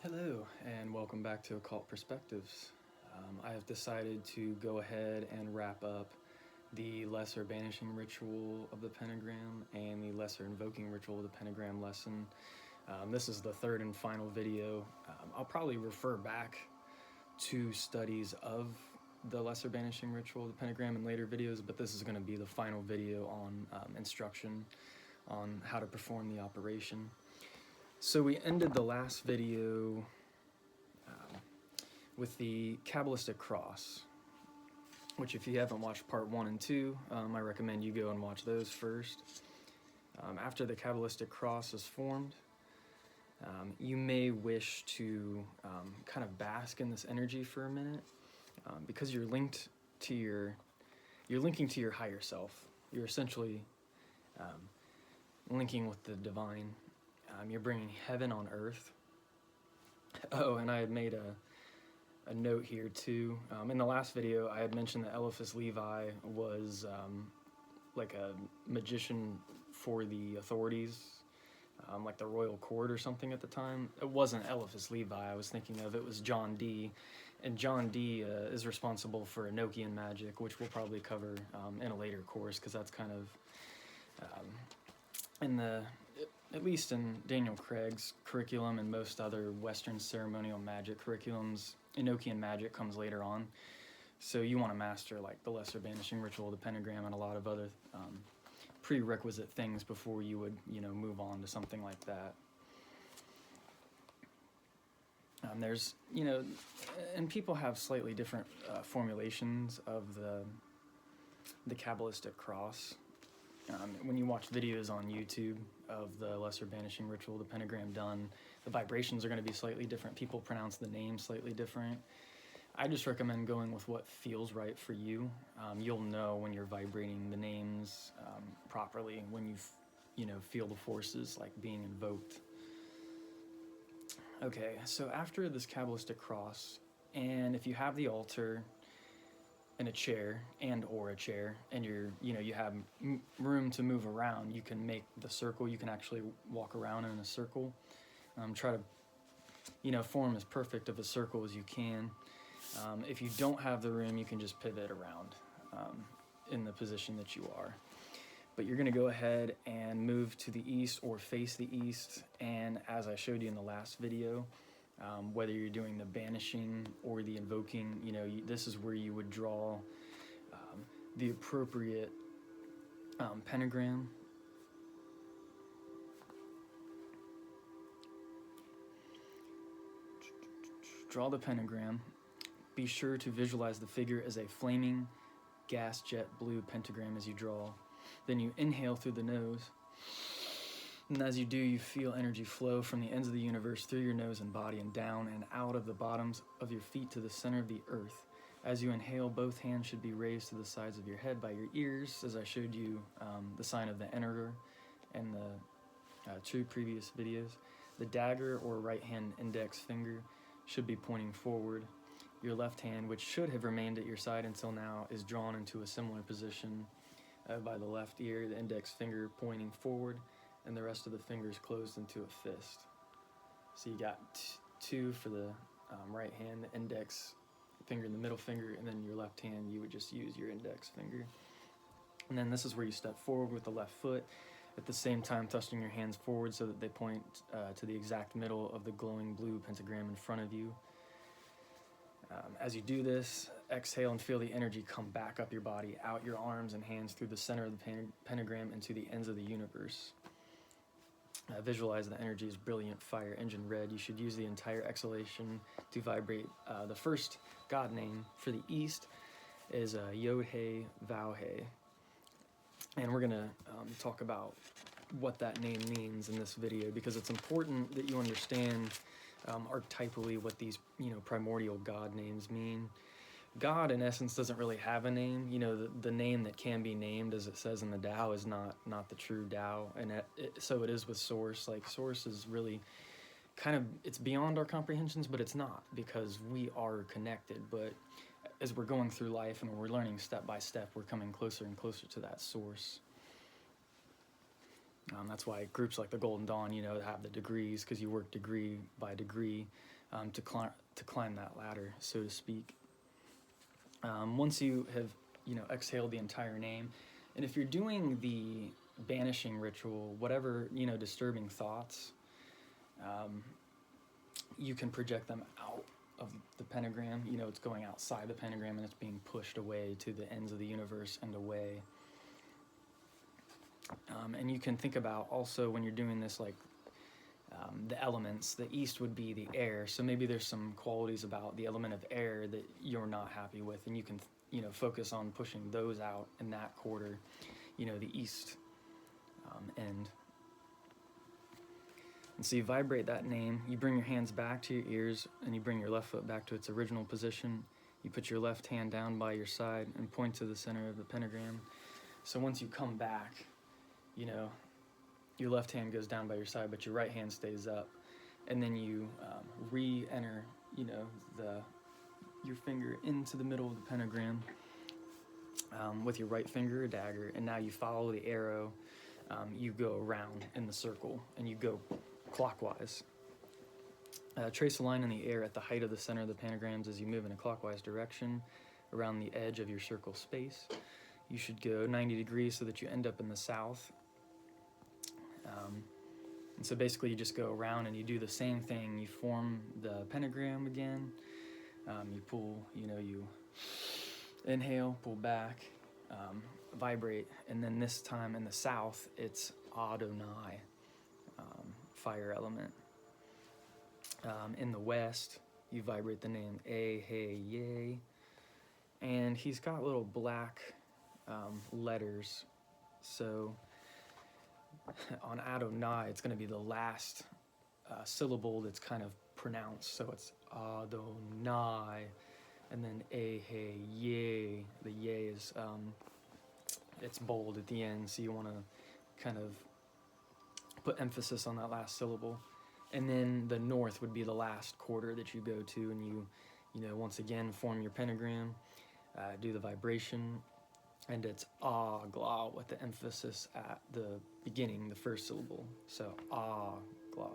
Hello, and welcome back to Occult Perspectives. I have decided to go ahead and wrap up the lesser banishing ritual of the pentagram and the lesser invoking ritual of the pentagram lesson. This is the third and final video. I'll probably refer back to studies of the lesser banishing ritual of the pentagram in later videos, but this is going to be the final video on instruction on how to perform the operation. So we ended the last video with the kabbalistic cross, which if you haven't watched part 1 and 2, I recommend you go and watch those first. After the kabbalistic cross is formed, you may wish to kind of bask in this energy for a minute, because you're linking to your higher self. You're essentially linking with the divine. You're bringing heaven on earth. Oh, and I had made a note here too. In the last video, I had mentioned that Eliphas Levi was like a magician for the authorities, like the royal court or something at the time. It wasn't Eliphas Levi I was thinking of, it was John Dee. And John Dee is responsible for Enochian magic, which we'll probably cover in a later course, because that's kind of at least in Daniel Craig's curriculum and most other Western ceremonial magic curriculums, Enochian magic comes later on. So you want to master like the lesser banishing ritual of the pentagram and a lot of other prerequisite things before you would, move on to something like that. There's, and people have slightly different formulations of the kabbalistic cross. When you watch videos on YouTube of the lesser banishing ritual, the pentagram done, the vibrations are going to be slightly different. People pronounce the name slightly different. I just recommend going with what feels right for you. You'll know when you're vibrating the names properly, when you feel the forces like being invoked. Okay, so after this kabbalistic cross, and if you have the altar and a chair and you have room to move around, you can make the circle. You can actually walk around in a circle. Try to form as perfect of a circle as you can. If you don't have the room, you can just pivot around in the position that you are. But you're going to go ahead and move to the east or face the east, and as I showed you in the last video, whether you're doing the banishing or the invoking, this is where you would draw the appropriate pentagram. Draw the pentagram. Be sure to visualize the figure as a flaming gas jet blue pentagram as you draw. Then you inhale through the nose. And as you do, you feel energy flow from the ends of the universe through your nose and body and down and out of the bottoms of your feet to the center of the earth. As you inhale, both hands should be raised to the sides of your head by your ears, as I showed you the sign of the Enterer in the 2 previous videos. The dagger or right hand index finger should be pointing forward. Your left hand, which should have remained at your side until now, is drawn into a similar position by the left ear, the index finger pointing forward, and the rest of the fingers closed into a fist. So you got 2 for the right hand, the index finger and the middle finger, and then your left hand, you would just use your index finger. And then this is where you step forward with the left foot, at the same time thrusting your hands forward so that they point to the exact middle of the glowing blue pentagram in front of you. As you do this, exhale and feel the energy come back up your body, out your arms and hands through the center of the pentagram into the ends of the universe. Visualize the energy as brilliant fire engine red. You should use the entire exhalation to vibrate. The first God name for the East is Yod-He, Vau-He. And we're going to talk about what that name means in this video, because it's important that you understand archetypally what these primordial God names mean. God, in essence, doesn't really have a name. The name that can be named, as it says in the Tao, is not the true Tao. And so it is with Source. Like, Source is really kind of, it's beyond our comprehensions, but it's not, because we are connected. But as we're going through life and we're learning step by step, we're coming closer and closer to that Source. That's why groups like the Golden Dawn, have the degrees, because you work degree by degree to climb that ladder, so to speak. Once you have, exhaled the entire name, and if you're doing the banishing ritual, whatever, disturbing thoughts, you can project them out of the pentagram. It's going outside the pentagram and it's being pushed away to the ends of the universe and away. And you can think about also when you're doing this, like the elements. The east would be the air, so maybe there's some qualities about the element of air that you're not happy with, and you can focus on pushing those out in that quarter, the east end. And so you vibrate that name, you bring your hands back to your ears, and you bring your left foot back to its original position. You put your left hand down by your side and point to the center of the pentagram. So once you come back, your left hand goes down by your side, but your right hand stays up. And then you re-enter, your finger into the middle of the pentagram with your right finger, a dagger. And now you follow the arrow. You go around in the circle, and you go clockwise. Trace a line in the air at the height of the center of the pentagrams as you move in a clockwise direction around the edge of your circle space. You should go 90 degrees so that you end up in the south. And so basically you just go around and you do the same thing. You form the pentagram again. You pull, you inhale, pull back, vibrate. And then this time in the south, it's Adonai, fire element. In the west, you vibrate the name A-Hey-Yay. And he's got little black letters. So on Adonai, it's going to be the last syllable that's kind of pronounced. So it's Adonai, and then A-Hey-Yay. The Yay is, it's bold at the end, so you want to kind of put emphasis on that last syllable. And then the north would be the last quarter that you go to, and you once again form your pentagram, do the vibration, and it's ah-gla with the emphasis at the beginning, the first syllable. So ah-gla.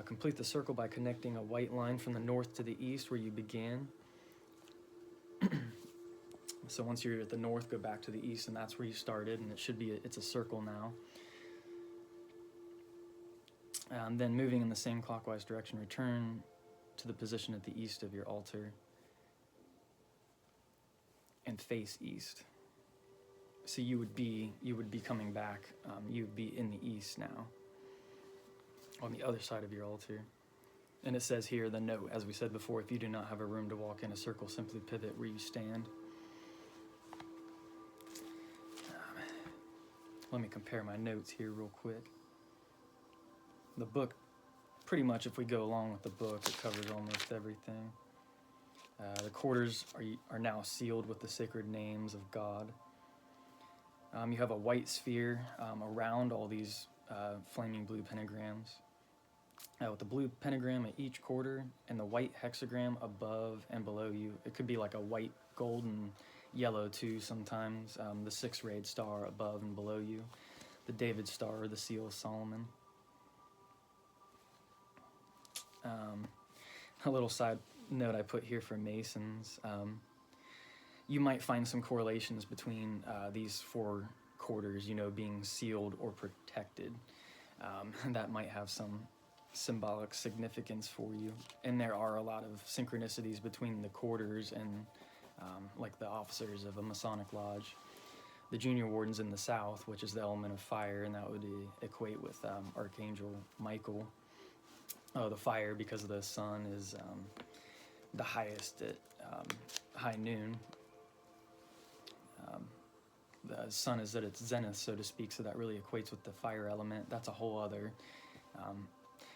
Complete the circle by connecting a white line from the north to the east where you began. So once you're at the north, go back to the east, and that's where you started, and it's a circle now. Then moving in the same clockwise direction, return to the position at the east of your altar and face east. So you would be coming back. You would be in the east now, on the other side of your altar. And it says here, the note, as we said before, if you do not have a room to walk in a circle, simply pivot where you stand. Let me compare my notes here real quick. The book, pretty much if we go along with the book, it covers almost everything. The quarters are now sealed with the sacred names of God. You have a white sphere around all these flaming blue pentagrams. With the blue pentagram at each quarter and the white hexagram above and below you. It could be like a white, gold, and yellow too sometimes. The six-rayed star above and below you. The David star, or the seal of Solomon. A little side note I put here for Masons. You might find some correlations between these four quarters, being sealed or protected. That might have some symbolic significance for you. And there are a lot of synchronicities between the quarters and like the officers of a Masonic lodge. The junior wardens in the south, which is the element of fire, and that would equate with Archangel Michael. The fire, because the sun is the highest at high noon. The sun is at its zenith, so to speak, so that really equates with the fire element. That's a whole other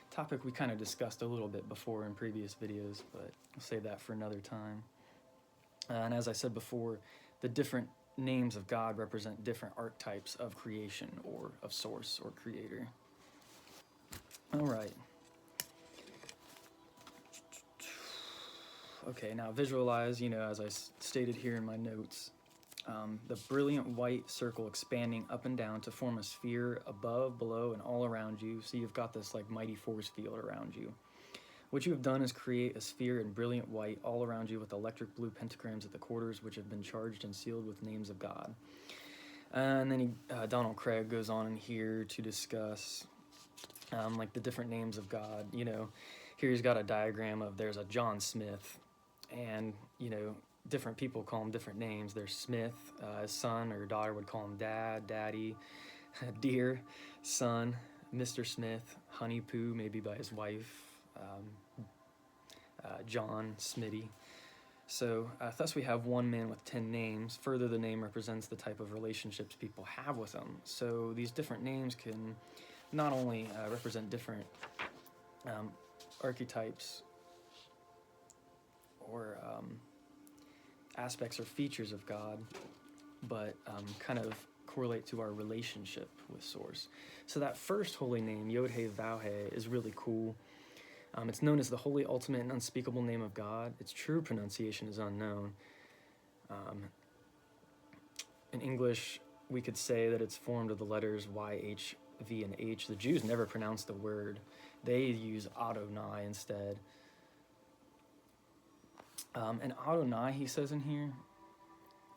topic we kind of discussed a little bit before in previous videos, but I'll save that for another time. And as I said before, the different names of God represent different archetypes of creation, or of source or creator. All right. Okay, now visualize, as I stated here in my notes, The brilliant white circle expanding up and down to form a sphere above, below, and all around you. So you've got this like mighty force field around you. What you have done is create a sphere in brilliant white all around you with electric blue pentagrams at the quarters, which have been charged and sealed with names of God. And then Donald Craig goes on in here to discuss like the different names of God. You know, here he's got a diagram of there's a John Smith, and you know, different people call him different names. There's Smith, his son or daughter would call him Dad, Daddy, Dear, Son, Mr. Smith, Honey Poo, maybe by his wife, John, Smitty. So thus we have one man with 10 names. Further, the name represents the type of relationships people have with him. So these different names can not only represent different archetypes or aspects or features of God, but kind of correlate to our relationship with Source. So that first holy name, Yod-He-Vav-He, is really cool. It's known as the holy, ultimate, and unspeakable name of God. Its true pronunciation is unknown. In English, we could say that it's formed of the letters Y, H, V, and H. The Jews never pronounce the word. They use Adonai instead. And Adonai, he says in here,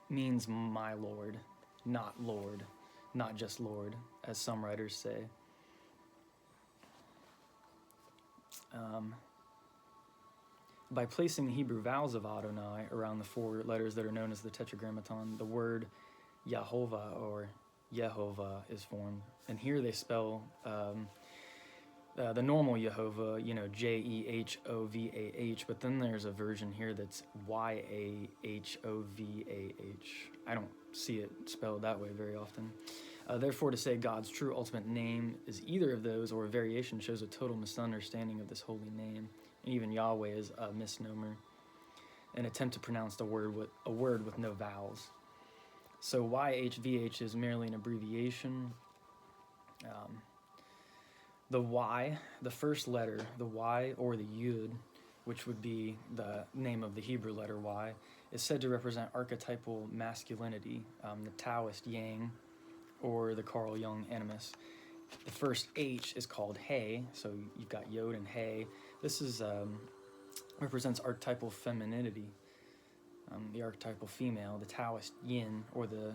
means my Lord, not Lord, not just Lord, as some writers say. By placing the Hebrew vowels of Adonai around the four letters that are known as the Tetragrammaton, the word Yahovah or Yehovah is formed. And here they spell the normal Yehovah, you know, Jehovah, but then there's a version here that's Yahovah. I don't see it spelled that way very often. Therefore, to say God's true ultimate name is either of those or a variation shows a total misunderstanding of this holy name. And even Yahweh is a misnomer, an attempt to pronounce a word with no vowels. So YHVH is merely an abbreviation. The Y, the first letter, the Y or the Yud, which would be the name of the Hebrew letter Y, is said to represent archetypal masculinity, the Taoist Yang, or the Carl Jung animus. The first H is called He, so you've got Yod and He. This is represents archetypal femininity, the archetypal female, the Taoist Yin, or the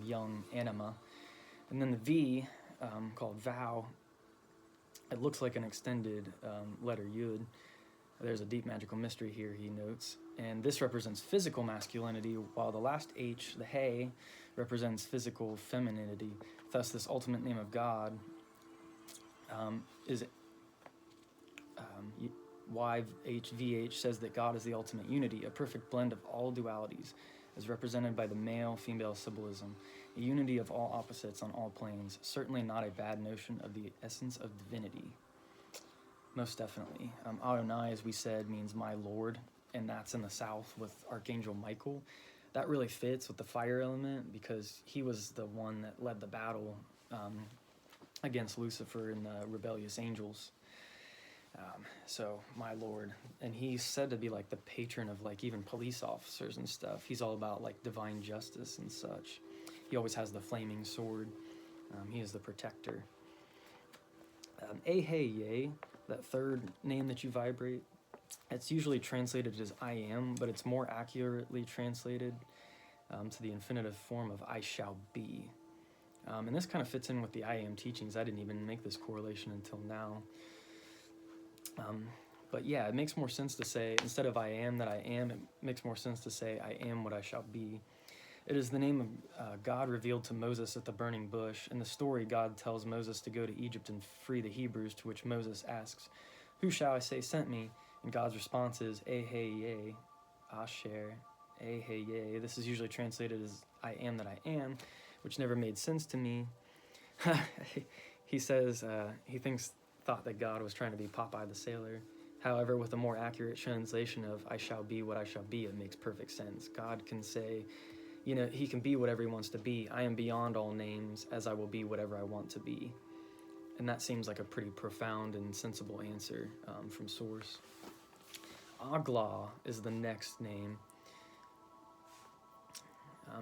Young anima. And then the V, called Vow, it looks like an extended letter Yud. There's a deep magical mystery here, he notes. And this represents physical masculinity, while the last H, the He, represents physical femininity. Thus, this ultimate name of God is YHVH says that God is the ultimate unity, a perfect blend of all dualities, as represented by the male-female symbolism, a unity of all opposites on all planes, certainly not a bad notion of the essence of divinity. Most definitely. Adonai, as we said, means my Lord, and that's in the south with Archangel Michael. That really fits with the fire element because he was the one that led the battle against Lucifer and the rebellious angels. So, my Lord. And he's said to be like the patron of like even police officers and stuff. He's all about like divine justice and such. He always has the flaming sword. He is the protector. Eheye, that third name that you vibrate, it's usually translated as I am, but it's more accurately translated to the infinitive form of I shall be. And this kind of fits in with the I am teachings. I didn't even make this correlation until now. But yeah, it makes more sense to say, instead of I am that I am, it makes more sense to say I am what I shall be. It is the name of God revealed to Moses at the burning bush. In the story, God tells Moses to go to Egypt and free the Hebrews, to which Moses asks, "Who shall I say sent me?" And God's response is, Eheye, Asher, Eheye. This is usually translated as I am that I am, which never made sense to me. He says he thought that God was trying to be Popeye the Sailor. However, with a more accurate translation of I shall be what I shall be, it makes perfect sense. God can say, you know, he can be whatever he wants to be. I am beyond all names, as I will be whatever I want to be. And that seems like a pretty profound and sensible answer from Source. Agla is the next name.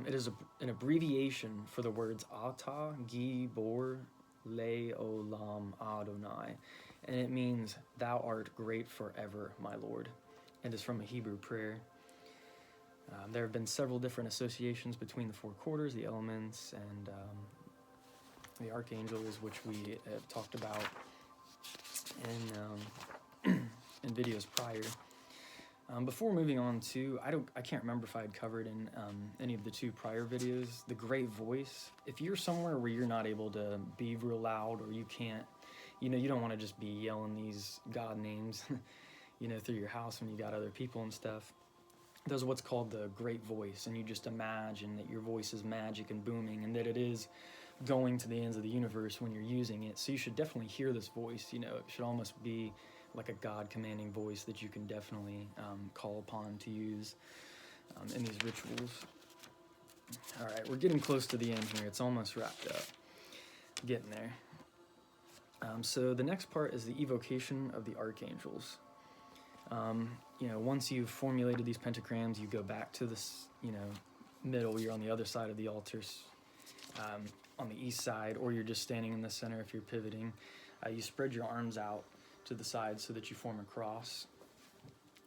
It is an abbreviation for the words Ata, Gibor, Le Olam Adonai, and it means "Thou art great forever, my Lord," and is from a Hebrew prayer. There have been several different associations between the four quarters, the elements, and the archangels, which we have talked about in videos prior. Before moving on to, I can't remember if I had covered in any of the two prior videos, the great voice. If you're somewhere where you're not able to be real loud, or you can't, you don't want to just be yelling these God names, through your house when you got other people and stuff. There's what's called the great voice, and you just imagine that your voice is magic and booming, and that it is going to the ends of the universe when you're using it. So you should definitely hear this voice. It should almost be like a God commanding voice that you can definitely call upon to use in these rituals. All right, we're getting close to the end here. It's almost wrapped up. Getting there. So the next part is the evocation of the archangels. Once you've formulated these pentagrams, you go back to this, middle. You're on the other side of the altars, on the east side, or you're just standing in the center if you're pivoting. You spread your arms out to the side so that you form a cross.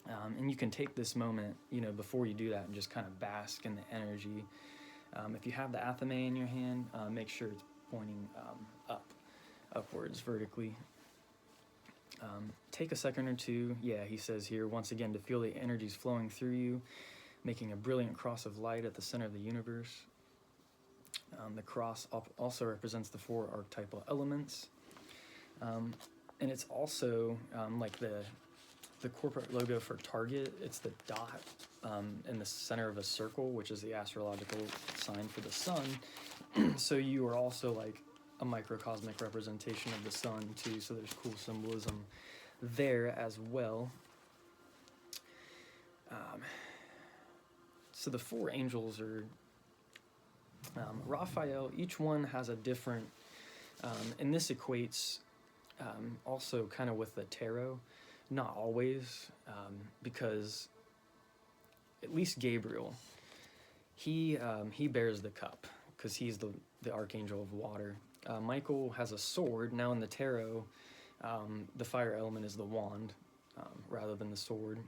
And you can take this moment, before you do that, and just kind of bask in the energy. If you have the athame in your hand, make sure it's pointing upwards, vertically. Take a second or two, he says here, once again, to feel the energies flowing through you, making a brilliant cross of light at the center of the universe. The cross also represents the four archetypal elements. And it's also like the corporate logo for Target. It's the dot in the center of a circle, which is the astrological sign for the sun. So you are also like a microcosmic representation of the sun too, so there's cool symbolism there as well. So the four angels are Raphael. Each one has a different, and this equates also kind of with the tarot, not always, because at least Gabriel, he bears the cup because he's the archangel of water. Michael has a sword. Now in the tarot, the fire element is the wand rather than the sword.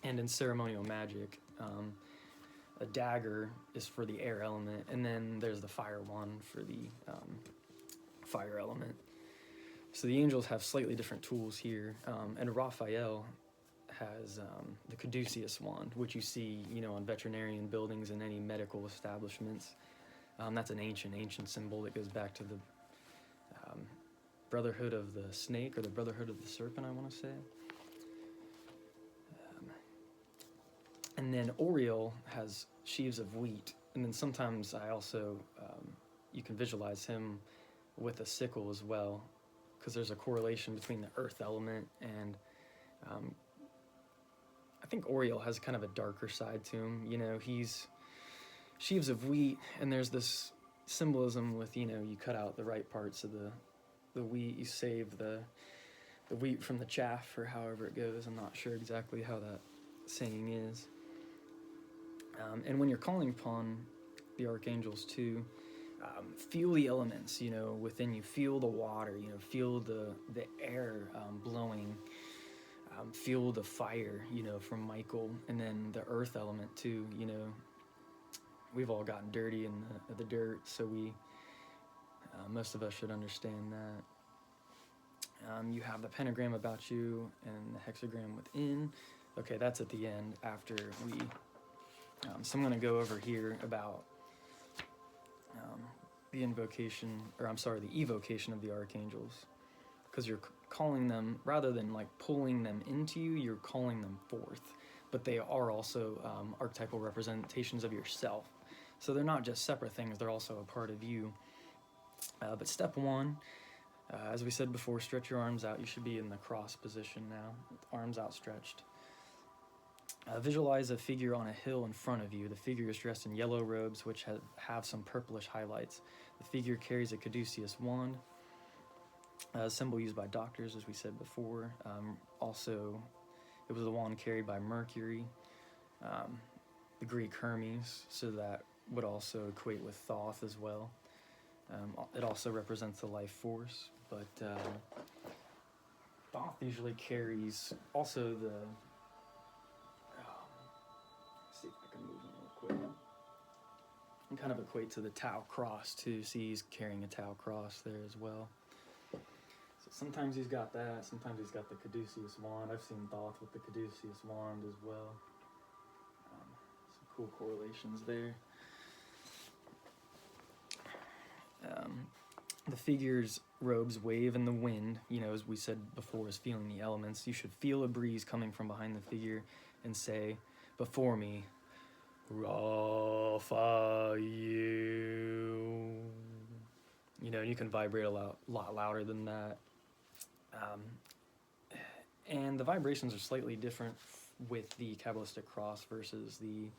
And in ceremonial magic, a dagger is for the air element, and then there's the fire wand for the fire element. So the angels have slightly different tools here, and Raphael has the caduceus wand, which you see, on veterinarian buildings and any medical establishments. That's an ancient symbol that goes back to the Brotherhood of the Snake, or the Brotherhood of the Serpent, I want to say. And then Oriel has sheaves of wheat, and then sometimes I also, you can visualize him with a sickle as well, because there's a correlation between the earth element and I think Oriel has kind of a darker side to him. He's sheaves of wheat, and there's this symbolism with, you cut out the right parts of the wheat, you save the wheat from the chaff, or however it goes. I'm not sure exactly how that saying is. And when you're calling upon the archangels too, feel the elements, within you. Feel the water, feel the air blowing. Feel the fire, from Michael, and then the earth element too. We've all gotten dirty in the dirt, so most of us should understand that. You have the pentagram about you and the hexagram within. Okay, that's at the end after we. So I'm going to go over here about the evocation of the archangels, because you're calling them, rather than like pulling them into you, you're calling them forth. But they are also archetypal representations of yourself. So they're not just separate things, they're also a part of you. But step one, as we said before, stretch your arms out. You should be in the cross position now, with arms outstretched. Visualize a figure on a hill in front of you. The figure is dressed in yellow robes, which have some purplish highlights. The figure carries a caduceus wand, a symbol used by doctors, as we said before. Also, it was a wand carried by Mercury, the Greek Hermes, so that would also equate with Thoth as well. It also represents the life force, but Thoth usually carries also the. Let's see if I can move him real quick. And kind of equate to the Tau cross too. See, he's carrying a Tau cross there as well. So sometimes he's got that. Sometimes he's got the caduceus wand. I've seen Thoth with the caduceus wand as well. Some cool correlations there. The figure's robes wave in the wind, you know, as we said before, is feeling the elements. You should feel a breeze coming from behind the figure and say, before me, Raphael. You know, you can vibrate a lot louder than that. And the vibrations are slightly different with the kabbalistic cross versus the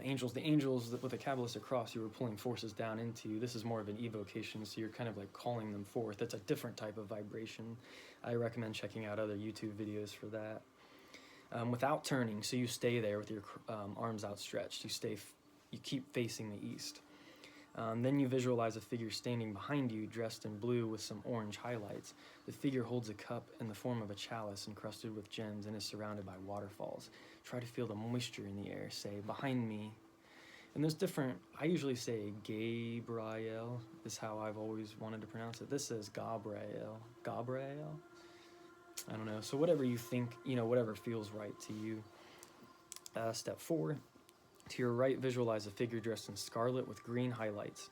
angels. The angels with the kabbalistic cross, you were pulling forces down into. This is more of an evocation, so you're kind of like calling them forth. That's a different type of vibration. I recommend checking out other YouTube videos for that. Without turning, so you stay there with your arms outstretched. You keep facing the east. Then you visualize a figure standing behind you, dressed in blue with some orange highlights. The figure holds a cup in the form of a chalice encrusted with gems and is surrounded by waterfalls. Try to feel the moisture in the air. Say, behind me. And there's different, I usually say Gabriel, is how I've always wanted to pronounce it. This says Gabriel. Gabriel? I don't know. So whatever you think, you know, whatever feels right to you. Step 4. To your right, visualize a figure dressed in scarlet with green highlights.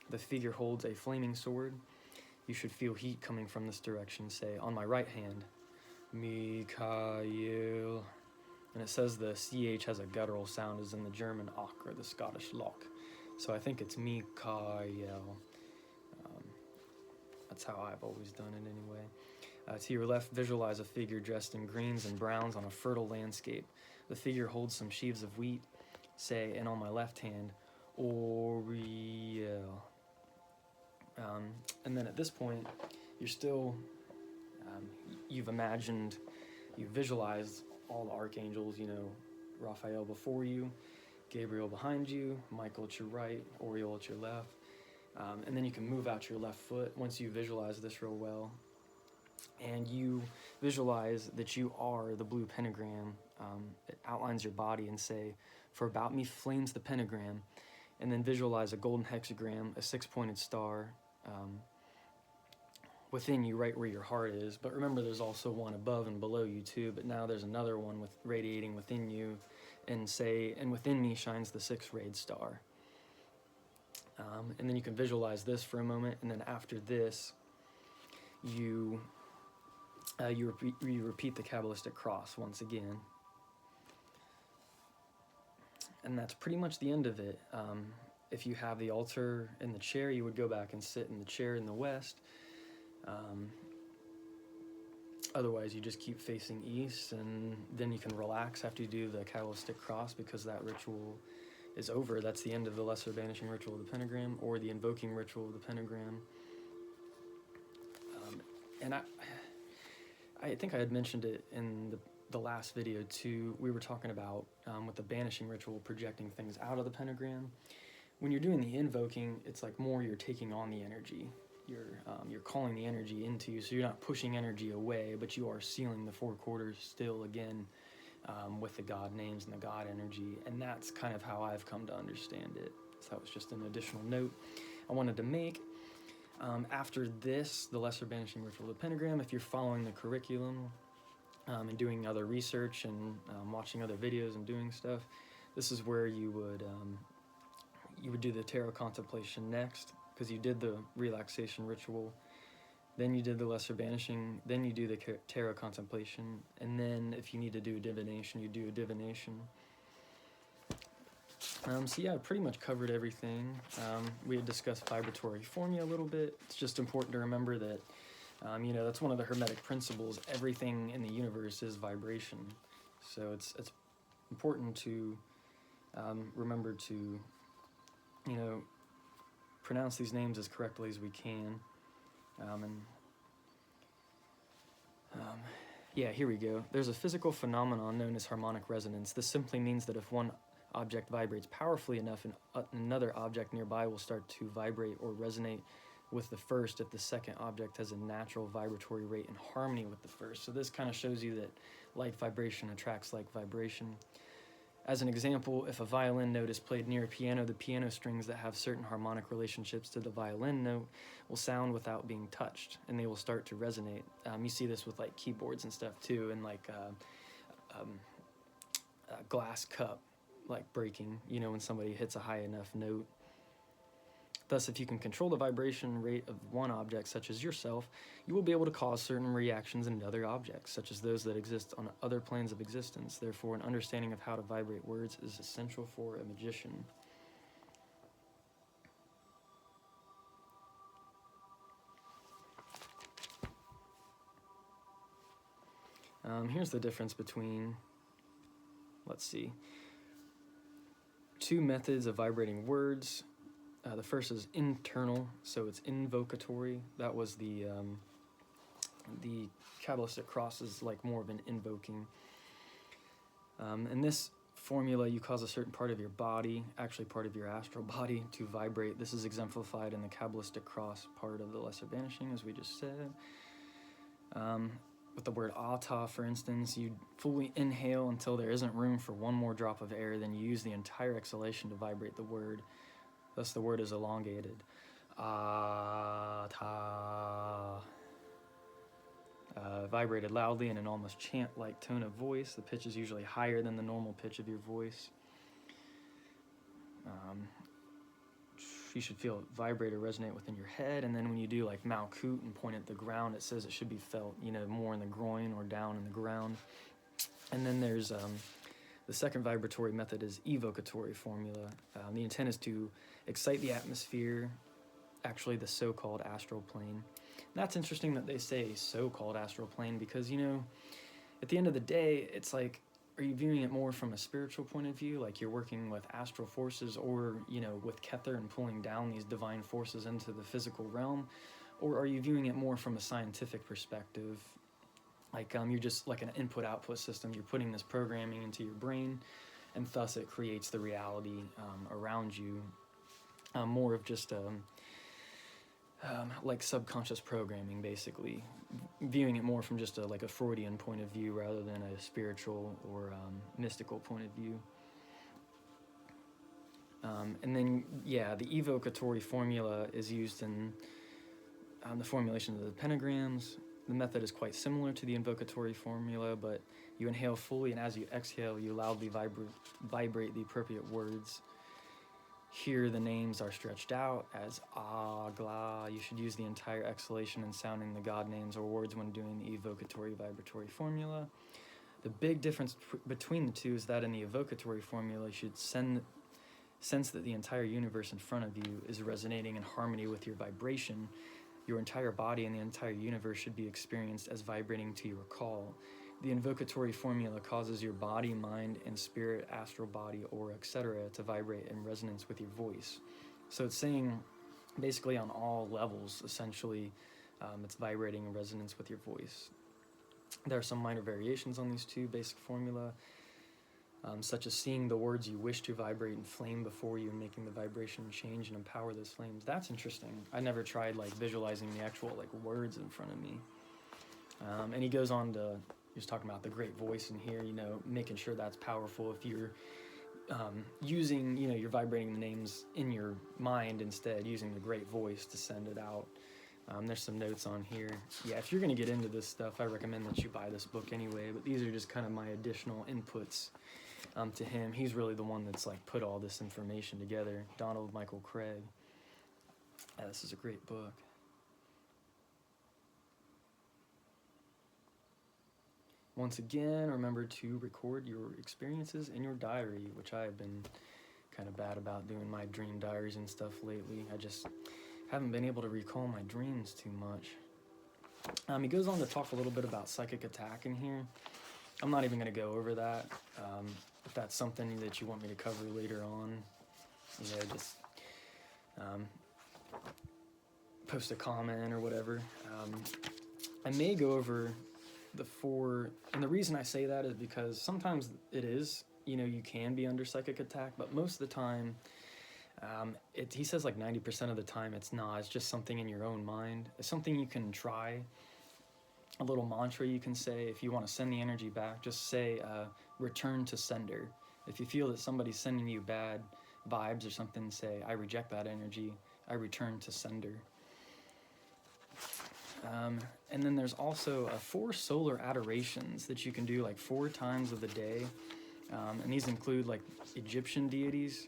The figure holds a flaming sword. You should feel heat coming from this direction. Say, on my right hand, Mikael. And it says the CH has a guttural sound as in the German Ach or the Scottish Loch. So I think it's Mikael. That's how I've always done it anyway. To your left, visualize a figure dressed in greens and browns on a fertile landscape. The figure holds some sheaves of wheat. Say, and on my left hand, Oriel. And then at this point, you're still, you've visualized all the archangels, you know, Raphael before you, Gabriel behind you, Michael at your right, Oriel at your left. And then you can move out your left foot once you visualize this real well. And you visualize that you are the blue pentagram. It outlines your body and say, for about me flames the pentagram. And then visualize a golden hexagram, a 6-pointed star within you, right where your heart is. But remember, there's also one above and below you too. But now there's another one with radiating within you. And say, and within me shines the 6-rayed star. And then you can visualize this for a moment. And then after this, you repeat the kabbalistic cross once again. And that's pretty much the end of it. If you have the altar in the chair, you would go back and sit in the chair in the west. Otherwise, you just keep facing east, and then you can relax after you do the kabbalistic cross, because that ritual is over. That's the end of the lesser banishing ritual of the pentagram, or the invoking ritual of the pentagram. And I think I had mentioned it in the last video too. We were talking about with the banishing ritual, projecting things out of the pentagram. When you're doing the invoking, it's like more you're taking on the energy. You're calling the energy into you, so you're not pushing energy away, but you are sealing the 4 quarters still again with the God names and the God energy. And that's kind of how I've come to understand it. So that was just an additional note I wanted to make. After this, the lesser banishing ritual of the pentagram, if you're following the curriculum and doing other research and watching other videos and doing stuff, this is where you would do the tarot contemplation next, because you did the relaxation ritual, then you did the lesser banishing, then you do the tarot contemplation, and then if you need to do a divination, you do a divination. So yeah, I pretty much covered everything. We had discussed vibratory formula a little bit. It's just important to remember that, you know, that's one of the Hermetic principles. Everything in the universe is vibration. So it's important to remember to, you know, pronounce these names as correctly as we can. Yeah, here we go. There's a physical phenomenon known as harmonic resonance. This simply means that if one object vibrates powerfully enough, and another object nearby will start to vibrate or resonate with the first if the second object has a natural vibratory rate in harmony with the first. So this kind of shows you that like vibration attracts like vibration. As an example, if a violin note is played near a piano, the piano strings that have certain harmonic relationships to the violin note will sound without being touched, and they will start to resonate. You see this with like keyboards and stuff too, and like a glass cup like breaking, you know, when somebody hits a high enough note. Thus, if you can control the vibration rate of one object, such as yourself, you will be able to cause certain reactions in other objects, such as those that exist on other planes of existence. Therefore, an understanding of how to vibrate words is essential for a magician. Here's the difference between, let's see, two methods of vibrating words. The first is internal, so it's invocatory. That was the kabbalistic cross is like more of an invoking. In this formula, you cause a certain part of your body, actually part of your astral body, to vibrate. This is exemplified in the kabbalistic cross part of the Lesser Banishing, as we just said. With the word ata, for instance, you fully inhale until there isn't room for one more drop of air, then you use the entire exhalation to vibrate the word. Thus the word is elongated. Ata. Vibrated loudly in an almost chant-like tone of voice. The pitch is usually higher than the normal pitch of your voice. You should feel it vibrate or resonate within your head, and then when you do like Malkut and point at the ground, it says it should be felt, you know, more in the groin or down in the ground. And then there's the second vibratory method is evocatory formula. The intent is to excite the atmosphere, actually the so-called astral plane. And that's interesting that they say so-called astral plane, because, you know, at the end of the day, it's like, are you viewing it more from a spiritual point of view, like you're working with astral forces, or, you know, with Kether and pulling down these divine forces into the physical realm? Or are you viewing it more from a scientific perspective? Like you're just like an input-output system. You're putting this programming into your brain, and thus it creates the reality around you. More of just like subconscious programming, basically. Viewing it more from just like a Freudian point of view rather than a spiritual or mystical point of view. And then, yeah, the evocatory formula is used in the formulation of the pentagrams. The method is quite similar to the invocatory formula, but you inhale fully, and as you exhale, you loudly vibrate the appropriate words. Here, the names are stretched out as gla. You should use the entire exhalation in sounding the God names or words when doing the evocatory vibratory formula. The big difference between the two is that in the evocatory formula, you should sense that the entire universe in front of you is resonating in harmony with your vibration. Your entire body and the entire universe should be experienced as vibrating to your call. The invocatory formula causes your body, mind, and spirit, astral body, aura, etc. to vibrate in resonance with your voice. So it's saying, basically on all levels, essentially, it's vibrating in resonance with your voice. There are some minor variations on these two basic formula, such as seeing the words you wish to vibrate and flame before you and making the vibration change and empower those flames. That's interesting. I never tried like visualizing the actual like words in front of me. And he goes on to, he was talking about the great voice in here, you know, making sure that's powerful. If you're using, you know, you're vibrating the names in your mind instead, using the great voice to send it out. There's some notes on here. Yeah, if you're going to get into this stuff, I recommend that you buy this book anyway, but these are just kind of my additional inputs to him. He's really the one that's like put all this information together. Donald Michael Craig. Yeah, this is a great book. Once again, remember to record your experiences in your diary, which I have been kind of bad about doing my dream diaries and stuff lately. I just haven't been able to recall my dreams too much. He goes on to talk a little bit about psychic attack in here. I'm not even going to go over that. If that's something that you want me to cover later on, you know, just post a comment or whatever. I may go over the four, and the reason I say that is because sometimes it is you know, you can be under psychic attack, but most of the time, he says like 90% of the time it's not. It's just something in your own mind. It's something you can try. A little mantra you can say. If you want to send the energy back, just say, return to sender. If you feel that somebody's sending you bad vibes or something, say, I reject that energy. I return to sender. And then there's also 4 solar adorations that you can do like 4 times of the day. And these include like Egyptian deities.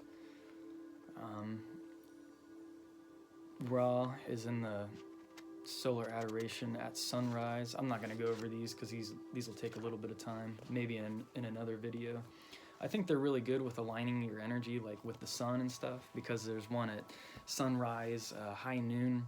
Ra is in the solar adoration at sunrise. I'm not going to go over these because these will take a little bit of time, maybe in another video. I think they're really good with aligning your energy, like with the sun and stuff, because there's one at sunrise, high noon,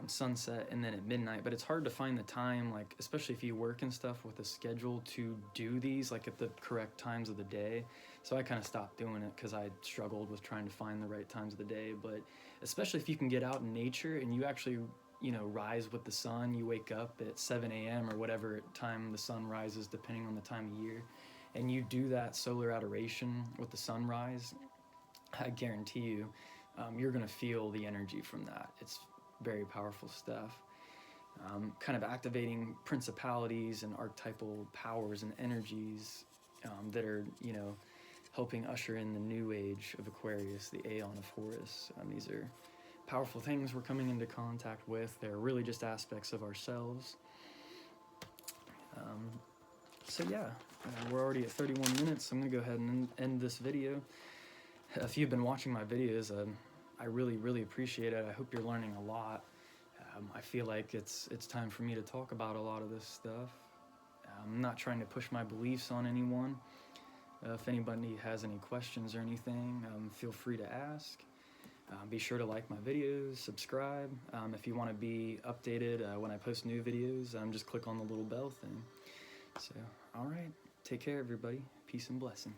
sunset, and then at midnight. But it's hard to find the time, like especially if you work and stuff with a schedule, to do these like at the correct times of the day. So I kind of stopped doing it because I struggled with trying to find the right times of the day. But especially if you can get out in nature and you actually, you know, rise with the sun, you wake up at 7 a.m. or whatever time the sun rises, depending on the time of year, and you do that solar adoration with the sunrise, I guarantee you, you're going to feel the energy from that. It's very powerful stuff. Kind of activating principalities and archetypal powers and energies that are, you know, helping usher in the new age of Aquarius, the Aeon of Horus. These are powerful things we're coming into contact with. They're really just aspects of ourselves. So yeah, we're already at 31 minutes. I'm going to go ahead and end this video. If you've been watching my videos, I really, really appreciate it. I hope you're learning a lot. I feel like it's time for me to talk about a lot of this stuff. I'm not trying to push my beliefs on anyone. If anybody has any questions or anything, feel free to ask. Be sure to like my videos, subscribe. If you want to be updated when I post new videos, just click on the little bell thing. So, all right. Take care, everybody. Peace and blessings.